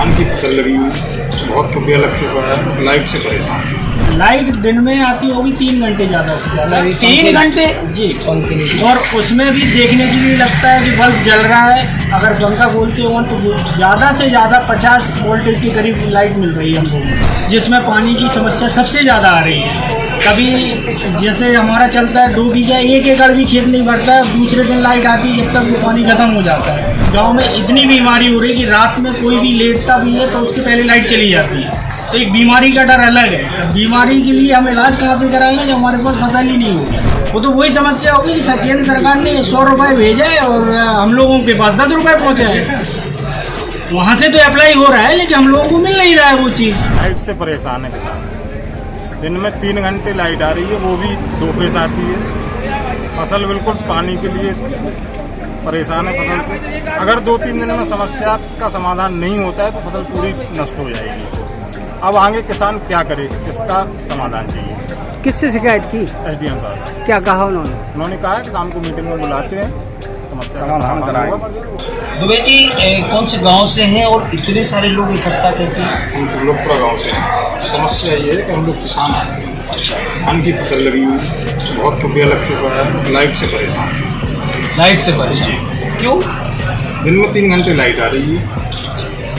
धान की फसल लगी हुई, बहुत रुपया लग चुका है, लाइट से परेशान। लाइट दिन में आती होगी 3 घंटे ज़्यादा से ज़्यादा। 3 घंटे जी, और उसमें भी देखने के लिए लगता है कि बल्ब जल रहा है। अगर पंखा बोलते हो तो ज़्यादा से ज़्यादा 50 वोल्टेज के करीब लाइट मिल रही है हमको, जिसमें पानी की समस्या सबसे ज़्यादा आ रही है। कभी जैसे हमारा चलता है 2 बीघा 1 एकड़ भी खेत नहीं भरता है, दूसरे दिन लाइट आती है, जब तक वो पानी खत्म हो जाता है। गांव में इतनी बीमारी हो रही है कि रात में कोई भी लेटता भी है तो उसके पहले लाइट चली जाती है। तो एक बीमारी का डर अलग है। बीमारी के लिए हम इलाज कहाँ से कराएंगे जब हमारे पास पता ही नहीं होगा। वो तो वही समस्या होगी कि केंद्र सरकार ने 100 रुपये भेजे और हम लोगों के पास 10 रुपये पहुँचाए। वहाँ से तो अप्लाई हो रहा है लेकिन हम लोगों को मिल नहीं रहा है वो चीज़। लाइट से परेशान है किसान। दिन में 3 घंटे लाइट आ रही है, वो भी 2 पैसे आती है। फसल बिल्कुल पानी के लिए परेशान है फसल से। अगर 2-3 दिन में समस्या का समाधान नहीं होता है तो फसल पूरी नष्ट हो जाएगी। अब आगे किसान क्या करे, इसका समाधान चाहिए। किससे शिकायत की? SDM साहब। क्या कहा उन्होंने? उन्होंने कहा कि शाम को मीटिंग में बुलाते हैं, समस्या का समाधान कराएंगे। दुबे जी कौन से गांव से हैं और इतने सारे लोग इकट्ठा कैसे? हम त्रिलोकपुरा गाँव से हैं। समस्या ये है कि हम लोग किसान हैं। अच्छा, धान की फसल लगी हुई, बहुत रुपया लग चुका है, लाइट से परेशान। लाइट से परेशान क्यों? दिन में 3 घंटे लाइट आ रही है,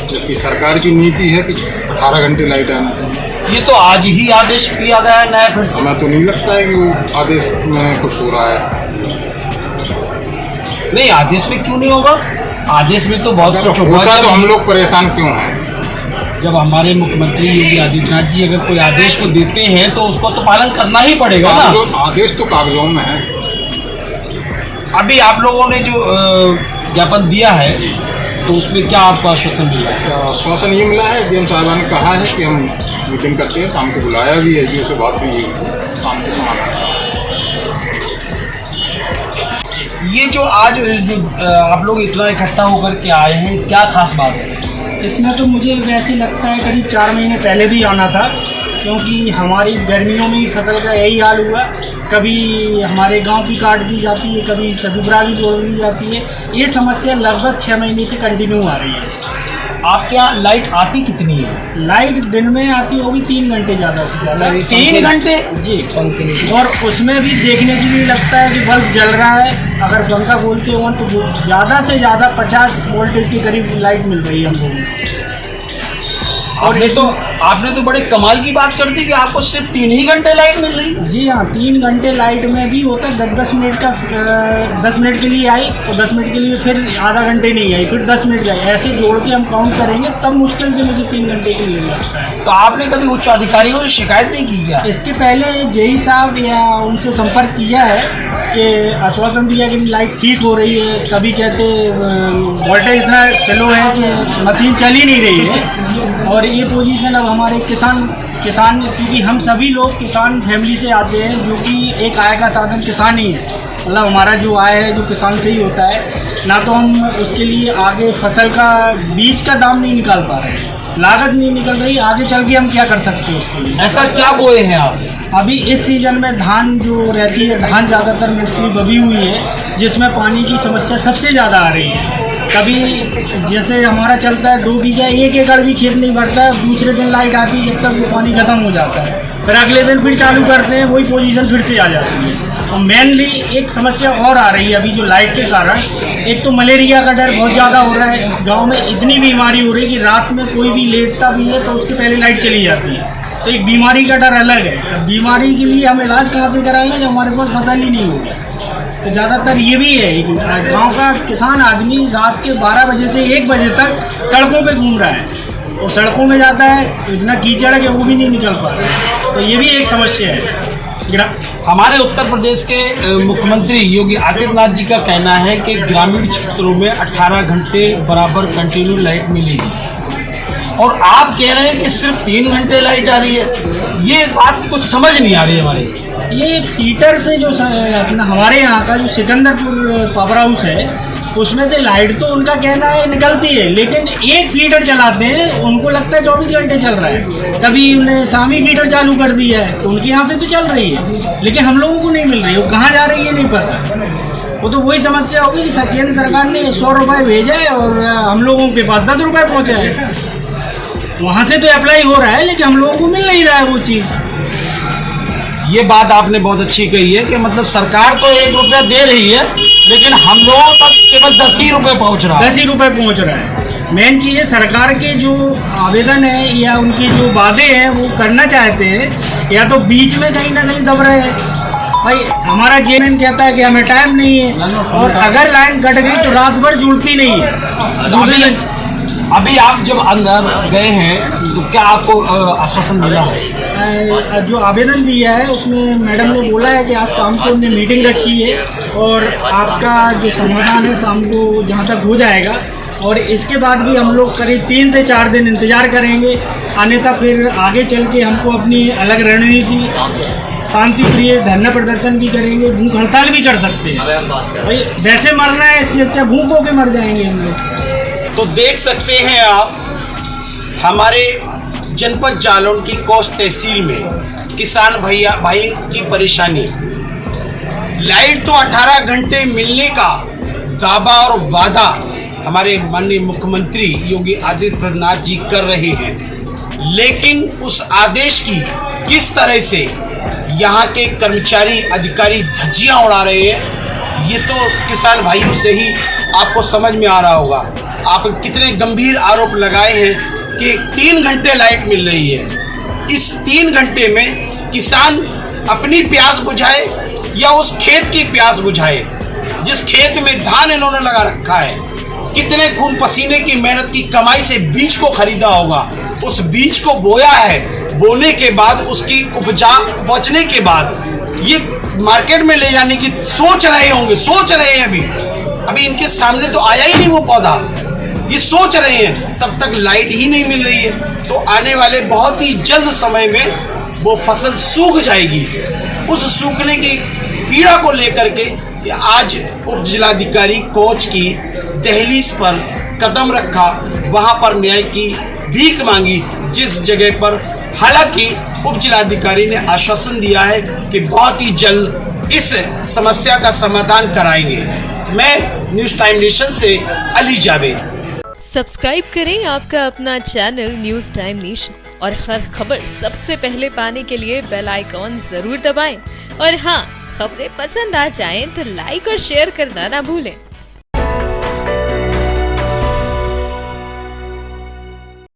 जबकि सरकार की नीति है कि 18 घंटे लाइट आना चाहिए। ये तो आज ही आदेश किया गया है नया फिर से। हमें तो नहीं लगता है कि वो आदेश में कुछ हो रहा है। नहीं, आदेश में क्यों नहीं होगा? आदेश में तो बहुत कुछ होगा, तो हम लोग परेशान क्यों हैं? जब हमारे मुख्यमंत्री योगी आदित्यनाथ जी अगर कोई आदेश को देते हैं तो उसको तो पालन करना ही पड़ेगा ना। आदेश तो कागजों में है। अभी आप लोगों ने जो ज्ञापन दिया है तो उसमें क्या आपको आश्वासन मिला? आश्वासन ये मिला है, डीएम साहबा ने कहा है कि हम मीटिंग करते हैं, शाम को बुलाया भी है, जी से बात हुई है, शाम को समाधान। ये जो आज जो आप लोग इतना इकट्ठा होकर के आए हैं, क्या खास बात है इसमें? तो मुझे वैसे लगता है करीब 4 महीने पहले भी आना था, क्योंकि हमारी गर्मियों में फसल का यही हाल हुआ। कभी हमारे गांव की काट दी जाती है, कभी सदुबरा की जोड़ दी जाती है। ये समस्या लगभग 6 महीने से कंटिन्यू आ रही है। आपके यहाँ लाइट आती कितनी है? लाइट दिन में आती होगी 3 घंटे ज़्यादा से ज़्यादा। 3 घंटे? जी, और उसमें भी देखने के लिए लगता है कि बल्ब जल रहा है। अगर पंखा बोलते हो तो ज़्यादा से ज़्यादा 50 वोल्टेज के करीब लाइट मिल रही है हमको। और आपने तो बड़े कमाल की बात कर दी कि आपको सिर्फ 3 ही घंटे लाइट मिल रही है। जी हाँ, 3 घंटे लाइट में भी होता है 10-10 मिनट का। 10 मिनट के लिए आई तो 10 मिनट के लिए फिर आधा घंटे नहीं आई, फिर 10 मिनट गए, ऐसे जोड़ के हम काउंट करेंगे तब मुश्किल से मुझे 3 घंटे के लिए लगता है। तो आपने कभी उच्च अधिकारियों से शिकायत नहीं की क्या? इसके पहले जेई साहब या उनसे संपर्क किया है कि आश्वासन दिया कि लाइट ठीक हो रही है। कभी कहते वोल्टेज इतना स्लो है कि मशीन चल ही नहीं रही है। और ये पोजीशन अब हमारे किसान क्योंकि हम सभी लोग किसान फैमिली से आते हैं, जो कि एक आय का साधन किसान ही है। मतलब हमारा जो आय है जो किसान से ही होता है ना। तो हम उसके लिए आगे फसल का बीज का दाम नहीं निकाल पा रहे हैं, लागत नहीं निकल रही। आगे चल के हम क्या कर सकते हैं उसके लिए? ऐसा क्या बोए हैं आप? अभी इस सीज़न में धान जो रहती है, धान ज़्यादातर मोस्टली दबी हुई है, जिसमें पानी की समस्या सबसे ज़्यादा आ रही है। कभी जैसे हमारा चलता है 2 बीघा 1 एकड़ भी खेत नहीं भरता है, दूसरे दिन लाइट आती है, जब तक वो पानी खत्म हो जाता है, फिर अगले दिन फिर चालू करते हैं, वही पोजीशन फिर से आ जाती है। और मेनली एक समस्या और आ रही है अभी जो लाइट के कारण। एक तो मलेरिया का डर बहुत ज़्यादा हो रहा है। गांव में इतनी बीमारी हो रही है कि रात में कोई भी लेटता भी है तो उसके पहले लाइट चली जाती है। तो एक बीमारी का डर अलग है। बीमारी के लिए हम इलाज कहाँ से कराएंगे जब हमारे पास पता ही नहीं होगा। तो ज़्यादातर ये भी है कि गांव का किसान आदमी रात के 12 बजे से 1 बजे तक सड़कों पे घूम रहा है, और सड़कों में जाता है तो इतना कीचड़ है कि वो भी नहीं निकल पा रहा है। तो ये भी एक समस्या है। हमारे उत्तर प्रदेश के मुख्यमंत्री योगी आदित्यनाथ जी का कहना है कि ग्रामीण क्षेत्रों में 18 घंटे बराबर कंटिन्यू लाइट मिलेगी, और आप कह रहे हैं कि सिर्फ 3 घंटे लाइट आ रही है। ये बात कुछ समझ नहीं आ रही है हमारी। ये फीटर से जो अपना हमारे यहाँ का जो सिकंदरपुर पावर हाउस है, उसमें से लाइट तो उनका कहना है निकलती है, लेकिन एक फीडर चलाते हैं, उनको लगता है 24 घंटे चल रहा है। कभी उन्हें शामी फीडर चालू कर दिया है तो उनके यहाँ से तो चल रही है, लेकिन हम लोगों को नहीं मिल रही है। वो कहाँ जा रही है नहीं पता। वो तो वही समस्या होगी कि केंद्र सरकार ने 100 रुपये भेजे और हम लोगों के पास 10 रुपये पहुँचाए। वहाँ से तो अप्लाई हो रहा है, लेकिन हम लोगों को मिल नहीं रहा है वो चीज़। ये बात आपने बहुत अच्छी कही है कि मतलब सरकार तो 1 रुपया दे रही है, लेकिन हम लोगों तक केवल 10 ही रुपये पहुँच रहा है। 10 ही रुपये पहुँच रहा है। मेन चीज़ है, सरकार के जो आवेदन है या उनकी जो वादे हैं वो करना चाहते हैं, या तो बीच में कहीं ना कहीं दब रहे हैं। भाई हमारा जेएमएन कहता है कि हमें टाइम नहीं है, और अगर लाइन कट गई तो रात भर जुड़ती नहीं है। अभी आप जब अंदर गए हैं तो क्या आपको आश्वासन मिला है? जो आवेदन दिया है उसमें मैडम ने बोला है कि आज शाम को उन्होंने मीटिंग रखी है और आपका जो समाधान है शाम को जहाँ तक हो जाएगा, और इसके बाद भी हम लोग करीब 3 से 4 दिन इंतज़ार करेंगे, अन्यथा फिर आगे चल के हमको अपनी अलग रणनीति, शांति प्रिय धरना प्रदर्शन भी करेंगे, भूख हड़ताल भी कर सकते हैं। भाई वैसे मरना है, इससे अच्छा भूख होके मर जाएंगे हम लोग। तो देख सकते हैं आप, हमारे जनपद जालौन की कोस तहसील में किसान भाई की परेशानी। लाइट तो 18 घंटे मिलने का दावा और वादा हमारे माननीय मुख्यमंत्री योगी आदित्यनाथ जी कर रहे हैं, लेकिन उस आदेश की किस तरह से यहाँ के कर्मचारी अधिकारी धज्जियाँ उड़ा रहे हैं, ये तो किसान भाइयों से ही आपको समझ में आ रहा होगा। आप कितने गंभीर आरोप लगाए हैं कि 3 घंटे लाइट मिल रही है। इस 3 घंटे में किसान अपनी प्यास बुझाए या उस खेत की प्यास बुझाए जिस खेत में धान इन्होंने लगा रखा है। कितने खून पसीने की मेहनत की कमाई से बीज को खरीदा होगा, उस बीज को बोया है, बोने के बाद उसकी उपजा बचने के बाद ये मार्केट में ले जाने की सोच रहे हैं। अभी इनके सामने तो आया ही नहीं वो पौधा, ये सोच रहे हैं, तब तक लाइट ही नहीं मिल रही है। तो आने वाले बहुत ही जल्द समय में वो फसल सूख जाएगी। उस सूखने की पीड़ा को लेकर के आज उप जिलाधिकारी कोच की दहलीज पर कदम रखा, वहां पर न्याय की भीख मांगी, जिस जगह पर हालांकि उप जिलाधिकारी ने आश्वासन दिया है कि बहुत ही जल्द इस समस्या का समाधान कराएंगे। मैं न्यूज़ टाइम नेशन से अली जावेद। सब्सक्राइब करें आपका अपना चैनल न्यूज़ टाइम नेशन, और हर खबर सबसे पहले पाने के लिए बेल आइकॉन जरूर दबाएं। और हाँ, खबरें पसंद आ जाएं तो लाइक और शेयर करना ना भूलें।